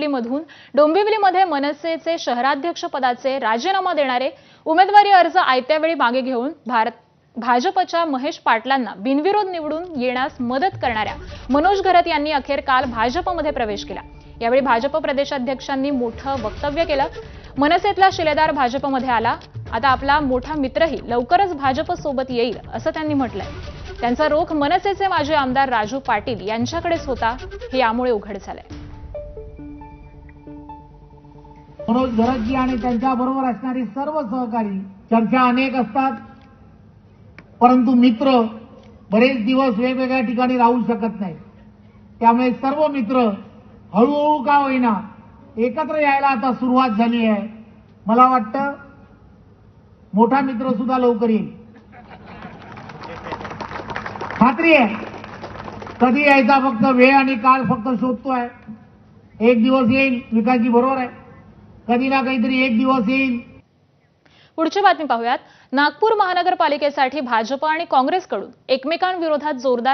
मधून डोंबिवलीमध्ये मनसेचे शहराध्यक्ष पदाचे राजीनामा देणारे उमेदवारी अर्ज आयत्या वेळी मागे घेऊन भाजपच्या महेश पाटलांना बिनविरोध निवडून येण्यास मदत करणाऱ्या मनोज घरत यांनी अखेर काल भाजपमध्ये प्रवेश केला। यावेळी भाजप प्रदेशाध्यक्षांनी मोठं वक्तव्य केलं। मनसेतला शिलेदार भाजपमध्ये आला, आता आपला मोठा मित्रही लवकरच भाजप सोबत येईल असं त्यांनी म्हटलंय। त्यांचा रोख मनसेचे माजी आमदार राजू पाटील यांच्याकडेच होता, हे यामुळे उघड झालंय। मनोज घरतजी आणि त्यांच्याबरोबर असणारी सर्व सहकारी, चर्चा अनेक असतात, परंतु मित्र बरेच दिवस वेगवेगळ्या ठिकाणी राहू शकत नाही। त्यामुळे सर्व मित्र हळूहळू का होईना एकत्र यायला आता सुरुवात झाली आहे। मला वाटतं मोठा मित्र सुद्धा लवकर येईल, खात्री आहे। कधी यायचा फक्त वेळ आणि काळ फक्त शोधतोय। एक दिवस येईल, विकासजी बरोबर आहे, कधी ना काहीतरी एक दिवस येईल। पुढची बातमी पाहूयात। नागपूर महानगरपालिकेसाठी भाजप आणि काँग्रेसकडून एकमेकांविरोधात जोरदार